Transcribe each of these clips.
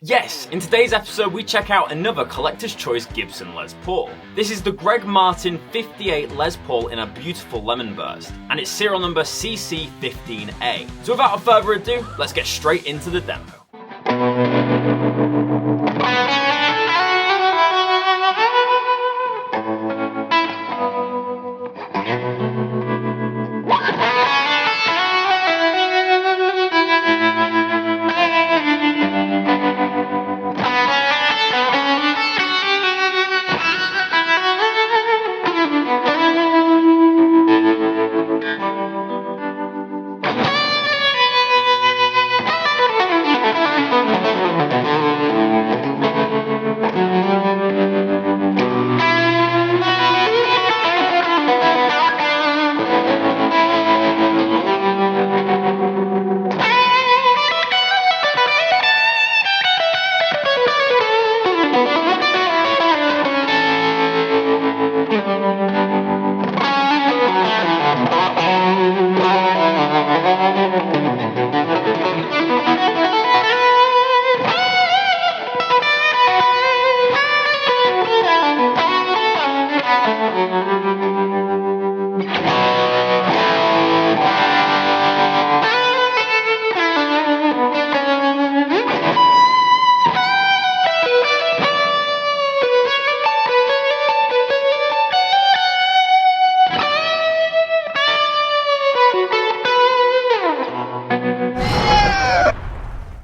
Yes, in today's episode we check out another collector's choice Gibson Les Paul. This is the Greg Martin 58 Les Paul in a beautiful lemon burst, and it's serial number CC15A. So without further ado, let's get straight into the demo.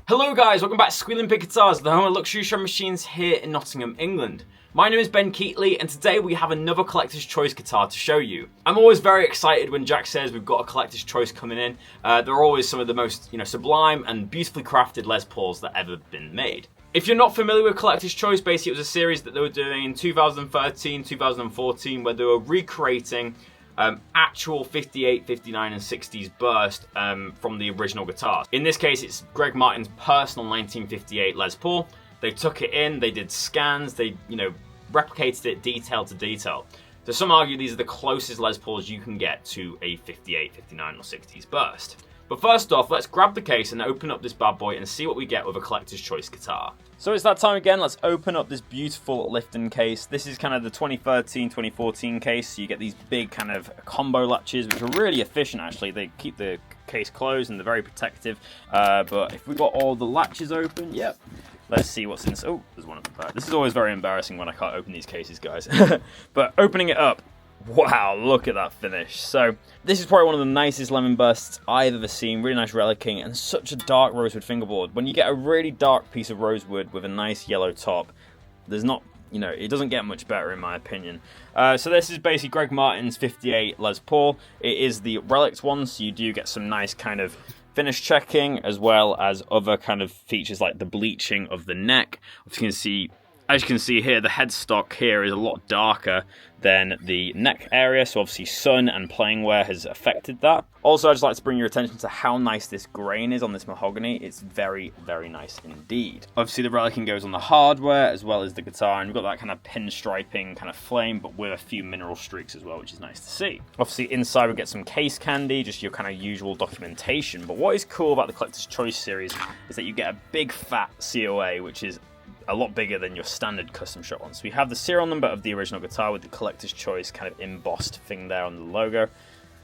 Hello guys, welcome back to Squealing Pig Guitars, the home of luxury drum machines here in Nottingham, England. My name is Ben Keightley, and today we have another collector's choice guitar to show you. I'm always very excited when Jack says we've got a collector's choice coming in. They're always some of the most, sublime and beautifully crafted Les Pauls that ever been made. If you're not familiar with collector's choice, basically it was a series that they were doing in 2013, 2014, where they were recreating actual 58, 59 and 60s burst from the original guitars. In this case, it's Greg Martin's personal 1958 Les Paul. They took it in, they did scans, they replicated it detail to detail. So some argue these are the closest Les Pauls you can get to a 58, 59 or 60s burst. But first off, let's grab the case and open up this bad boy and see what we get with a collector's choice guitar. So it's that time again, let's open up this beautiful Lifton case. This is kind of the 2013-2014 case, so you get these big kind of combo latches, which are really efficient actually. They keep the case closed and they're very protective. But if we've got all the latches open, yep. Let's see what's in. Oh, there's one at the back. This is always very embarrassing when I can't open these cases, guys. But opening it up, wow, look at that finish. So this is probably one of the nicest lemon bursts I've ever seen. Really nice relicking and such a dark rosewood fingerboard. When you get a really dark piece of rosewood with a nice yellow top, there's not, it doesn't get much better in my opinion. So this is basically Greg Martin's 58 Les Paul. It is the relics one, so you do get some nice kind of finish checking, as well as other kind of features like the bleaching of the neck. As you can see here, the headstock here is a lot darker than the neck area, so obviously sun and playing wear has affected that. Also, I'd just like to bring your attention to how nice this grain is on this mahogany. It's very, very nice indeed. Obviously, the relicking goes on the hardware as well as the guitar, and we've got that kind of pinstriping kind of flame, but with a few mineral streaks as well, which is nice to see. Obviously, inside we get some case candy, just your kind of usual documentation. But what is cool about the Collector's Choice series is that you get a big fat COA, which is a lot bigger than your standard custom shop one. So we have the serial number of the original guitar with the Collector's Choice kind of embossed thing there on the logo.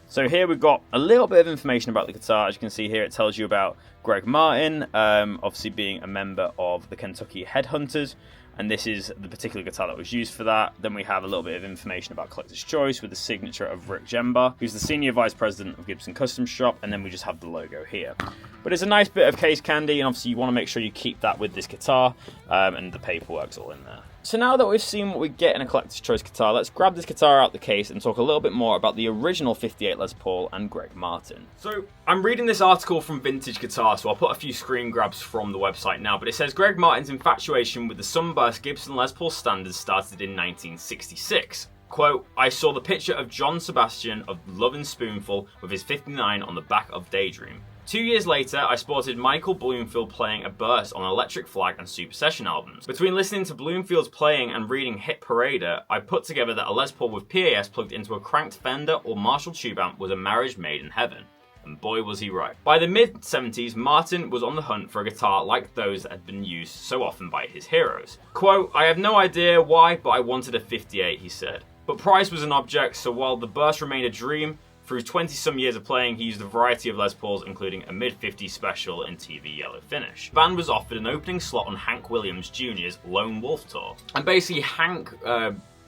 So here we've got a little bit of information about the guitar. As you can see here, it tells you about Greg Martin, obviously being a member of the Kentucky Headhunters, and this is the particular guitar that was used for that. Then we have a little bit of information about Collector's Choice with the signature of Rick Gembar, who's the Senior Vice President of Gibson Custom Shop, and then we just have the logo here. But it's a nice bit of case candy, and obviously you want to make sure you keep that with this guitar, and the paperwork's all in there. So now that we've seen what we get in a Collector's Choice guitar, let's grab this guitar out the case and talk a little bit more about the original 58 Les Paul and Greg Martin. So I'm reading this article from Vintage Guitar, so I'll put a few screen grabs from the website now, but it says Greg Martin's infatuation with the Sunburst Gibson Les Paul standards started in 1966. Quote, I saw the picture of John Sebastian of Lovin' Spoonful with his 59 on the back of Daydream. 2 years later, I spotted Michael Bloomfield playing a burst on Electric Flag and Super Session albums. Between listening to Bloomfield's playing and reading Hit Parader, I put together that a Les Paul with PAS plugged into a cranked Fender or Marshall tube amp was a marriage made in heaven. A and boy was he right. By the mid-70s, Martin was on the hunt for a guitar like those that had been used so often by his heroes. Quote, "I have no idea why, but I wanted a 58, he said. But price was an object, so while the burst remained a dream, through 20-some years of playing, he used a variety of Les Pauls, including a mid-50s special in TV yellow finish. The band was offered an opening slot on Hank Williams Jr.'s Lone Wolf Tour. And basically, Hank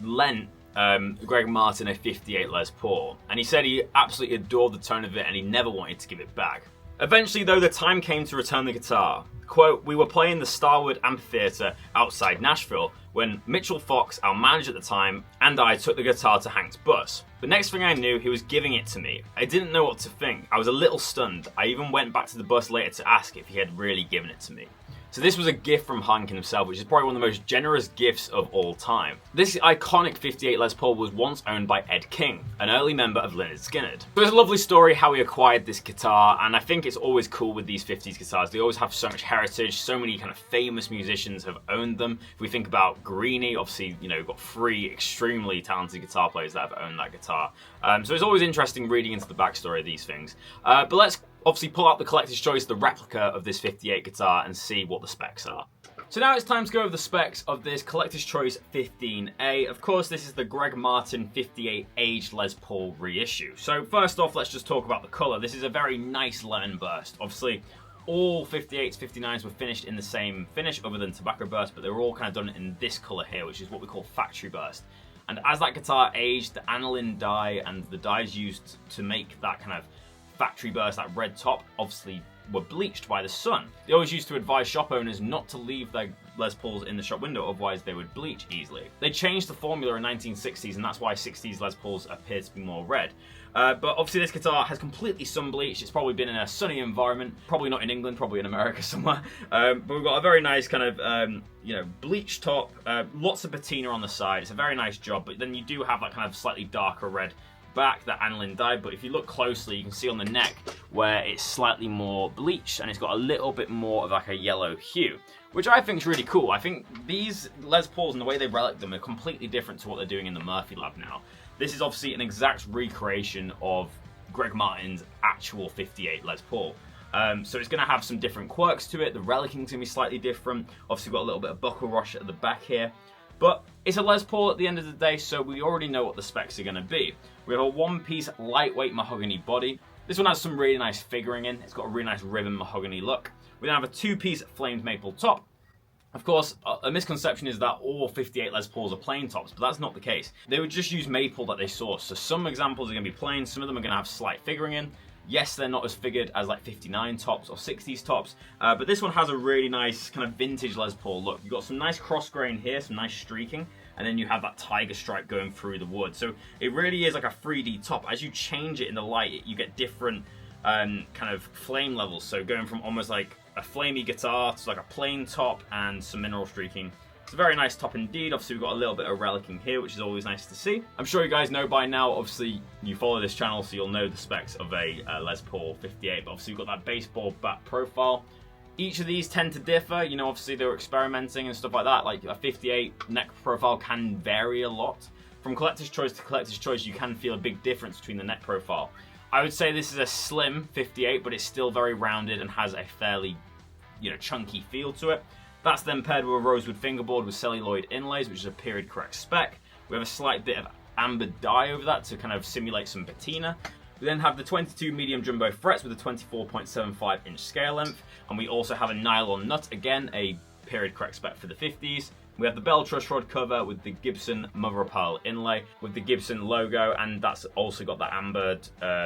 lent Greg Martin a 58 Les Paul, and he said he absolutely adored the tone of it and he never wanted to give it back. Eventually, though, the time came to return the guitar. Quote, "We were playing the Starwood Amphitheater outside Nashville when Mitchell Fox, our manager at the time, and I took the guitar to Hank's bus. The next thing I knew, he was giving it to me. I didn't know what to think. I was a little stunned. I even went back to the bus later to ask if he had really given it to me." So this was a gift from Hank himself, which is probably one of the most generous gifts of all time. This iconic 58 Les Paul was once owned by Ed King, an early member of Lynyrd Skynyrd. So it's a lovely story how he acquired this guitar, and I think it's always cool with these 50s guitars. They always have so much heritage, so many kind of famous musicians have owned them. If we think about Greenie, obviously, you know, we've got 3 extremely talented guitar players that have owned that guitar. So it's always interesting reading into the backstory of these things. But let's obviously pull out the collector's choice, the replica of this 58 guitar, and see what the specs are. So now it's time to go over the specs of this collector's choice 15A. Of course, this is the Greg Martin 58 aged Les Paul reissue. So first off, let's just talk about the color. This is a very nice lemon burst. Obviously, all 58s, 59s were finished in the same finish other than tobacco burst, but they were all kind of done in this color here, which is what we call factory burst. And as that guitar aged, the aniline dye and the dyes used to make that kind of factory burst, that red top, obviously were bleached by the sun. They always used to advise shop owners not to leave their Les Pauls in the shop window, otherwise they would bleach easily. They changed the formula in 1960s, and that's why 60s Les Pauls appear to be more red. But obviously this guitar has completely sun bleached. It's probably been in a sunny environment, probably not in England, probably in America somewhere. But we've got a very nice kind of, you know, bleached top, lots of patina on the side. It's a very nice job, but then you do have that kind of slightly darker red back, that aniline dye, but if you look closely you can see on the neck where it's slightly more bleached and it's got a little bit more of like a yellow hue, which I think is really cool. I think these Les Pauls and the way they relic them are completely different to what they're doing in the Murphy Lab now. This is obviously an exact recreation of Greg Martin's actual 58 Les Paul. So it's going to have some different quirks to it. The relicing's going to be slightly different. Obviously we've got a little bit of buckle rush at the back here. But it's a Les Paul at the end of the day, so we already know what the specs are going to be. We have a one-piece lightweight mahogany body. This one has some really nice figuring in. It's got a really nice ribbon mahogany look. We then have a 2-piece flamed maple top. Of course, a misconception is that all 58 Les Pauls are plain tops, but that's not the case. They would just use maple that they source. So some examples are going to be plain, some of them are going to have slight figuring in. Yes, they're not as figured as like 59 tops or 60s tops, but this one has a really nice kind of vintage Les Paul look. You've got some nice cross grain here, some nice streaking, and then you have that tiger stripe going through the wood. So it really is like a 3D top. As you change it in the light, you get different kind of flame levels. So going from almost like a flamey guitar to like a plain top and some mineral streaking. It's a very nice top indeed. Obviously we've got a little bit of relicing here, which is always nice to see. I'm sure you guys know by now, obviously you follow this channel so you'll know the specs of a Les Paul 58, but obviously we've got that baseball bat profile. Each of these tend to differ, you know, obviously they were experimenting and stuff like that. Like a 58 neck profile can vary a lot. From collector's choice to collector's choice, you can feel a big difference between the neck profile. I would say this is a slim 58, but it's still very rounded and has a fairly, you know, chunky feel to it. That's then paired with a rosewood fingerboard with celluloid inlays, which is a period correct spec. We have a slight bit of amber dye over that to kind of simulate some patina. We then have the 22 medium jumbo frets with a 24.75 inch scale length, and we also have a nylon nut, again a period correct spec for the 50s. We have the bell truss rod cover with the Gibson mother of pearl inlay with the Gibson logo, and that's also got that amber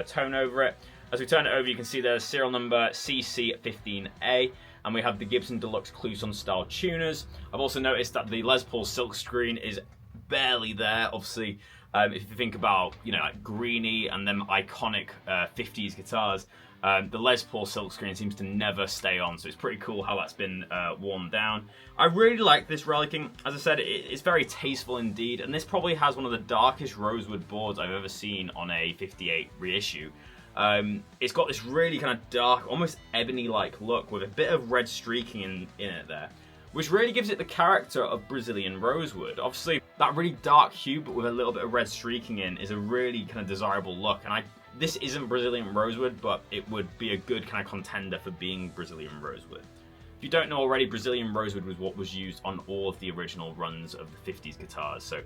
tone over it. As we turn it over, you can see there's serial number CC15A, and we have the Gibson Deluxe Cluson style tuners. I've also noticed that the Les Paul silkscreen is barely there. Obviously, if you think about, you know, like Greenie and them iconic 50s guitars, the Les Paul silkscreen seems to never stay on, so it's pretty cool how that's been worn down. I really like this relicing. As I said, it's very tasteful indeed, and this probably has one of the darkest rosewood boards I've ever seen on a 58 reissue. It's got this really kind of dark, almost ebony-like look with a bit of red streaking in it there, which really gives it the character of Brazilian rosewood. Obviously, that really dark hue, but with a little bit of red streaking in, is a really kind of desirable look, and I This isn't Brazilian rosewood, but it would be a good kind of contender for being Brazilian rosewood. If you don't know already, Brazilian rosewood was what was used on all of the original runs of the 50s guitars. So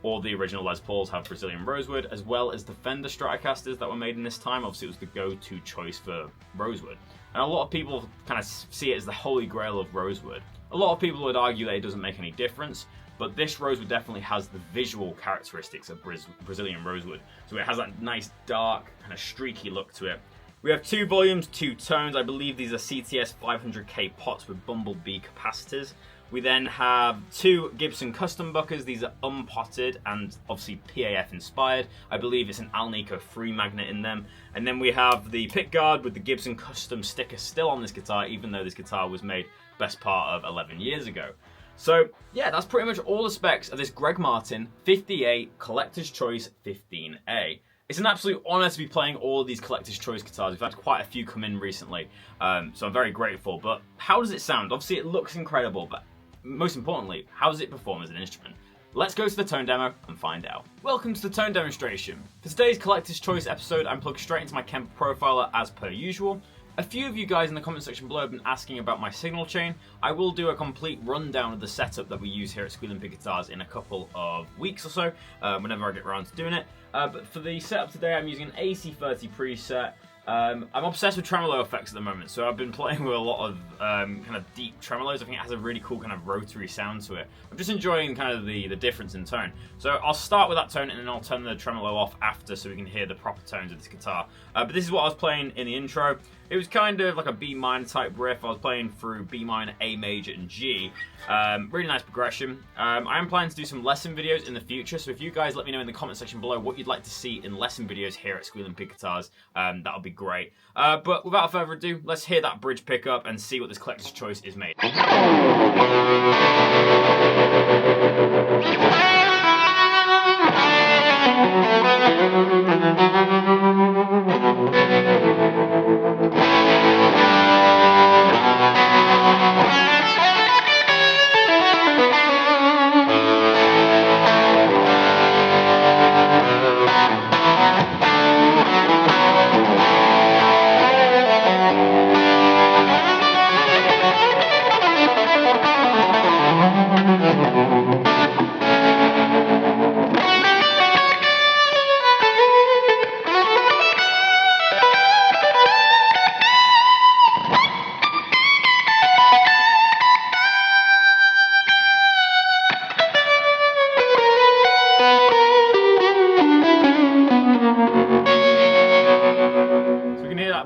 all the original Les Pauls have Brazilian rosewood, as well as the Fender Stratocasters that were made in this time. Obviously, it was the go-to choice for rosewood. And a lot of people kind of see it as the holy grail of rosewood. A lot of people would argue that it doesn't make any difference, but this rosewood definitely has the visual characteristics of Brazilian rosewood. So it has that nice dark, kind of streaky look to it. We have 2 volumes, 2 tones. I believe these are CTS 500K pots with Bumblebee capacitors. We then have 2 Gibson custom buckers. These are unpotted and obviously PAF inspired. I believe it's an Alnico free magnet in them. And then we have the pick guard with the Gibson custom sticker still on this guitar, even though this guitar was made best part of 11 years ago. So yeah, that's pretty much all the specs of this Greg Martin 58 Collector's Choice 15A. It's an absolute honour to be playing all of these Collector's Choice guitars. We've had quite a few come in recently, so I'm very grateful. But how does it sound? Obviously it looks incredible, but most importantly, how does it perform as an instrument? Let's go to the tone demo and find out. Welcome to the tone demonstration. For today's Collector's Choice episode, I'm plugged straight into my Kemper profiler as per usual. A few of you guys in the comment section below have been asking about my signal chain. I will do a complete rundown of the setup that we use here at Squealing Pig Guitars in a couple of weeks or so, whenever I get around to doing it. But for the setup today, I'm using an AC30 preset. I'm obsessed with tremolo effects at the moment, so I've been playing with a lot of kind of deep tremolos. I think it has a really cool kind of rotary sound to it. I'm just enjoying kind of the difference in tone. So I'll start with that tone and then I'll turn the tremolo off after so we can hear the proper tones of this guitar. But this is what I was playing in the intro. It was kind of like a B minor type riff. I was playing through B minor, A major, and G. Really nice progression. I am planning to do some lesson videos in the future, so if you guys let me know in the comment section below what you'd like to see in lesson videos here at Squealing Pig Guitars, that'll be great. But without further ado, let's hear that bridge pickup and see what this Collector's Choice is made.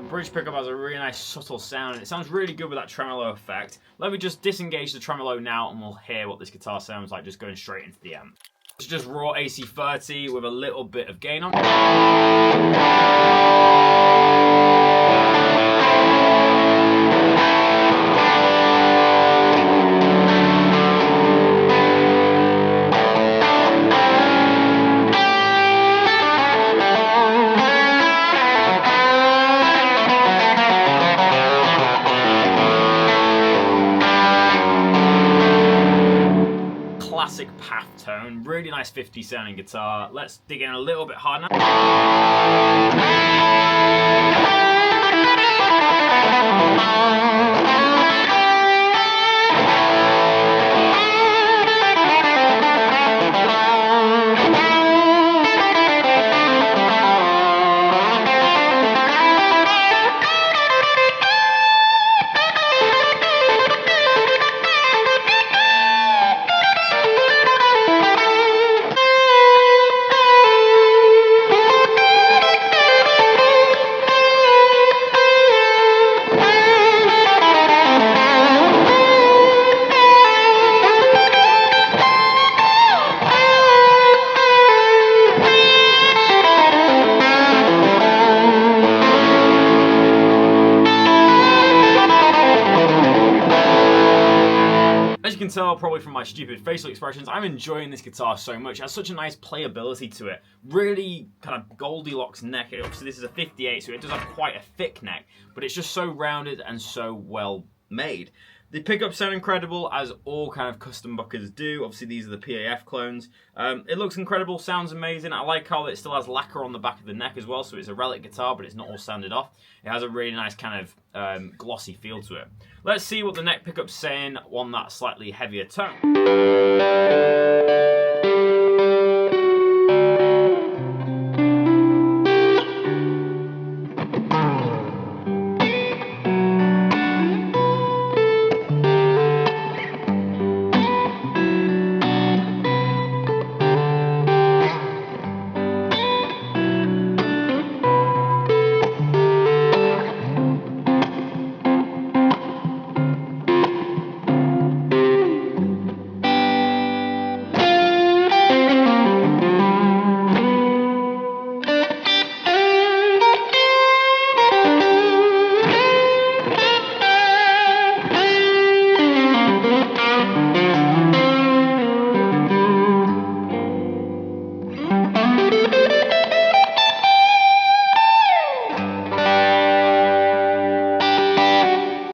Bridge pickup has a really nice subtle sound and it sounds really good with that tremolo effect. Let me just disengage the tremolo now and we'll hear what this guitar sounds like just going straight into the amp. It's just raw AC30 with a little bit of gain on. Classic path tone, really nice 50 sounding guitar. Let's dig in a little bit harder can tell probably from my stupid facial expressions, I'm enjoying this guitar so much. It has such a nice playability to it. Really kind of Goldilocks neck. Obviously this is a 58, so it does have quite a thick neck, but it's just so rounded and so well made. The pickups sound incredible, as all kind of custom buckers do. Obviously, these are the PAF clones. It looks incredible, sounds amazing. I like how it still has lacquer on the back of the neck as well, so it's a relic guitar, but it's not all sanded off. It has a really nice kind of glossy feel to it. Let's see what the neck pickup's saying on that slightly heavier tone.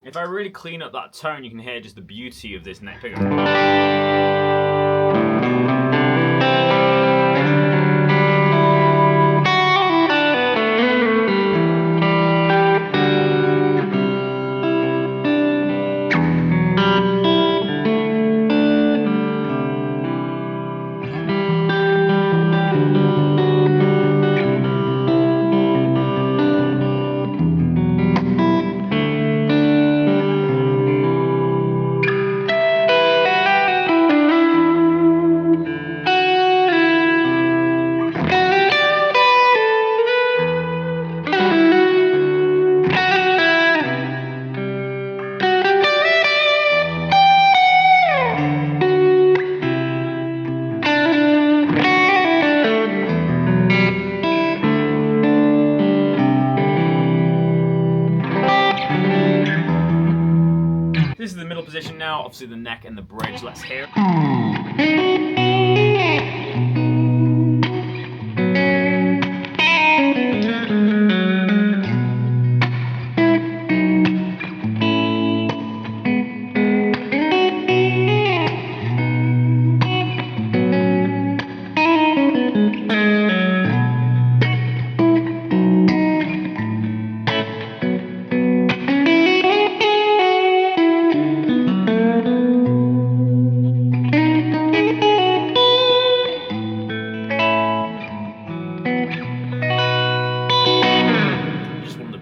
If I really clean up that tone, you can hear just the beauty of this neck pickup. This is the middle position now, obviously the neck and the bridge, let's hear it.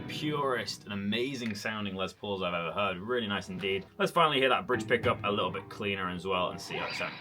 Purest and amazing sounding Les Pauls I've ever heard. Really nice indeed. Let's finally hear that bridge pickup a little bit cleaner as well and see how it sounds.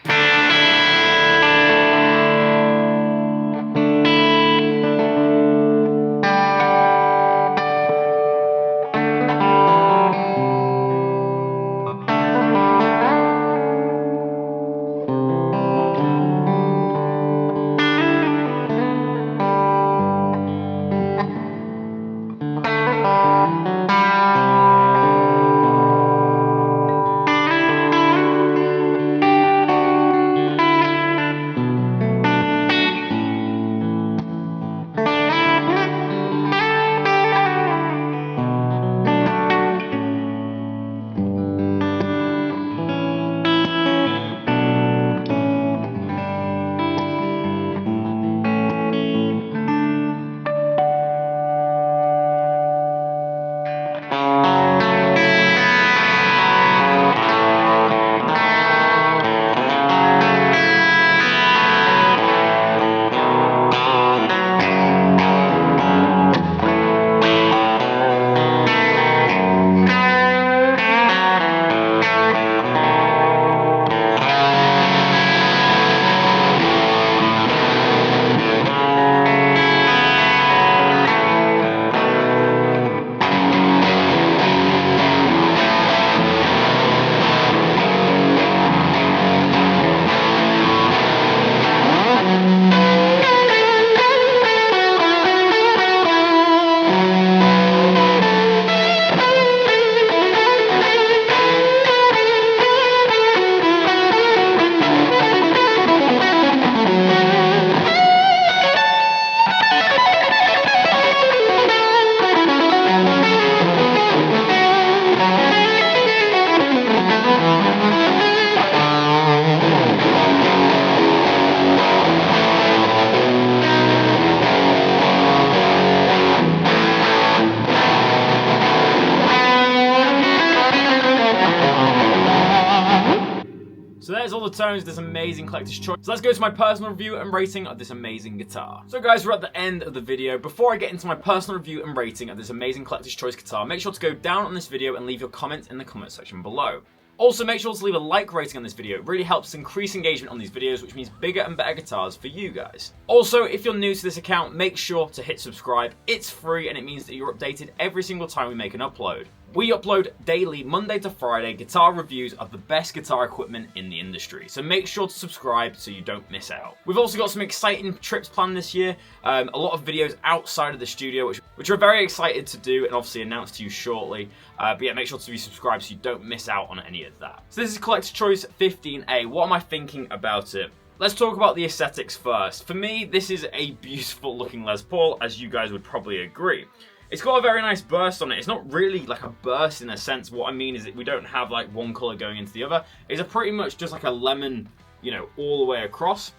So there's all the tones of this amazing collector's choice. So let's go to my personal review and rating of this amazing guitar. So guys, we're at the end of the video. Before I get into my personal review and rating of this amazing collector's choice guitar, make sure to go down on this video and leave your comments in the comment section below. Also, make sure to leave a like rating on this video. It really helps increase engagement on these videos, which means bigger and better guitars for you guys. Also, if you're new to this account, make sure to hit subscribe. It's free and it means that you're updated every single time we make an upload. We upload daily, Monday to Friday, guitar reviews of the best guitar equipment in the industry. So make sure to subscribe so you don't miss out. We've also got some exciting trips planned this year. A lot of videos outside of the studio, which we're very excited to do and obviously announce to you shortly. But yeah, make sure to be subscribed so you don't miss out on any of that. So this is Collector's Choice 15A. What am I thinking about it? Let's talk about the aesthetics first. For me, this is a beautiful looking Les Paul, as you guys would probably agree. It's got a very nice burst on it. It's not really like a burst in a sense. What I mean is that we don't have like one color going into the other. It's a pretty much just like a lemon, you know, all the way across.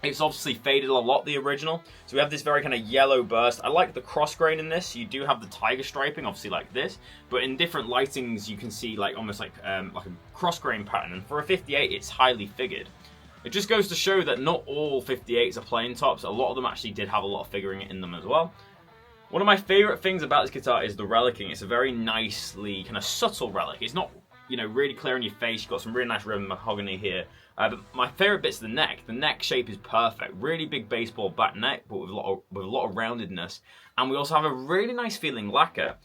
It's obviously faded a lot, the original. So we have this very kind of yellow burst. I like the cross grain in this. You do have the tiger striping, obviously like this. But in different lightings, you can see like almost like a cross grain pattern. And for a 58, it's highly figured. It just goes to show that not all 58s are plain tops. A lot of them actually did have a lot of figuring in them as well. One of my favourite things about this guitar is the relicking. It's a very nicely kind of subtle relic. It's not, you know, really clear in your face. You've got some really nice ribbon mahogany here. But my favourite bit's the neck. The neck shape is perfect. Really big baseball back neck, but with a lot of roundedness. And we also have a really nice feeling lacquer.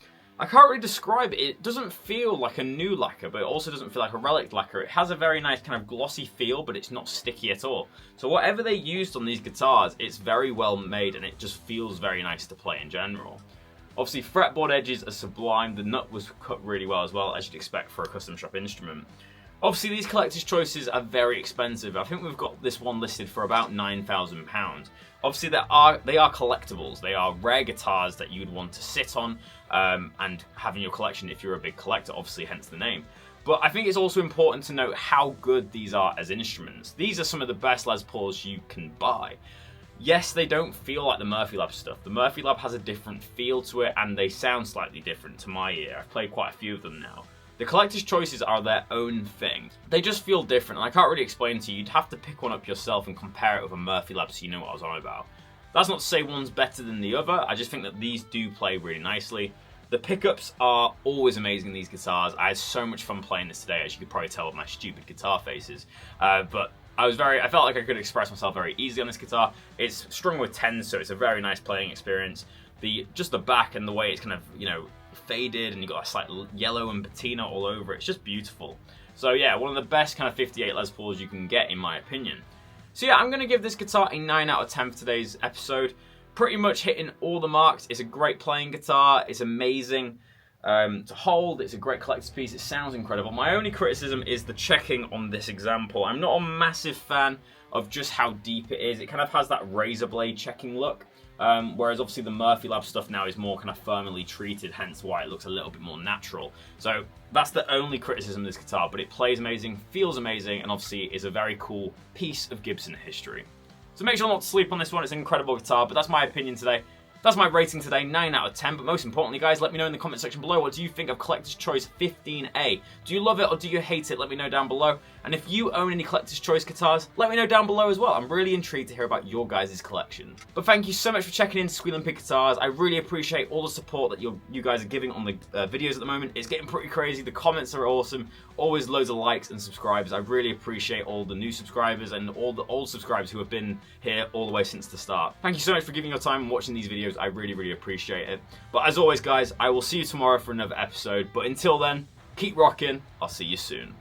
I can't really describe it. It doesn't feel like a new lacquer, but it also doesn't feel like a relic lacquer. It has a very nice kind of glossy feel, but it's not sticky at all. So whatever they used on these guitars, it's very well made and it just feels very nice to play in general. Obviously, fretboard edges are sublime. The nut was cut really well as well, as you'd expect for a custom shop instrument. Obviously, these collector's choices are very expensive. I think we've got this one listed for about £9,000. Obviously, they are collectibles. They are rare guitars that you would want to sit on and have in your collection if you're a big collector, obviously, hence the name. But I think it's also important to note how good these are as instruments. These are some of the best Les Pauls you can buy. Yes, they don't feel like the Murphy Lab stuff. The Murphy Lab has a different feel to it, and they sound slightly different to my ear. I've played quite a few of them now. The collector's choices are their own thing. They just feel different, and I can't really explain to you. You'd have to pick one up yourself and compare it with a Murphy Lab so you know what I was on about. That's not to say one's better than the other. I just think that these do play really nicely. The pickups are always amazing in these guitars. I had so much fun playing this today, as you could probably tell with my stupid guitar faces. But I felt like I could express myself very easily on this guitar. It's strung with 10s, so it's a very nice playing experience. Just the back and the way it's kind of, you know, faded and you've got a slight yellow and patina all over it. It's just beautiful. So yeah, one of the best kind of 58 Les Pauls you can get in my opinion. So yeah, I'm going to give this guitar a 9 out of 10 for today's episode. Pretty much hitting all the marks. It's a great playing guitar. It's amazing to hold. It's a great collector's piece. It sounds incredible. My only criticism is the checking on this example. I'm not a massive fan of just how deep it is. It kind of has that razor blade checking look. Whereas obviously the Murphy Lab stuff now is more kind of firmly treated, hence why it looks a little bit more natural. So that's the only criticism of this guitar, but it plays amazing, feels amazing, and obviously is a very cool piece of Gibson history. So make sure not to sleep on this one. It's an incredible guitar, but that's my opinion today. That's my rating today, 9 out of 10. But most importantly, guys, let me know in the comment section below, what do you think of Collector's Choice 15A? Do you love it or do you hate it? Let me know down below. And if you own any Collector's Choice guitars, let me know down below as well. I'm really intrigued to hear about your guys' collection. But thank you so much for checking in to Squealing Pig Guitars. I really appreciate all the support that you guys are giving on the videos at the moment. It's getting pretty crazy. The comments are awesome. Always loads of likes and subscribers. I really appreciate all the new subscribers and all the old subscribers who have been here all the way since the start. Thank you so much for giving your time and watching these videos. I really, really appreciate it. But as always, guys, I will see you tomorrow for another episode. But until then, keep rocking. I'll see you soon.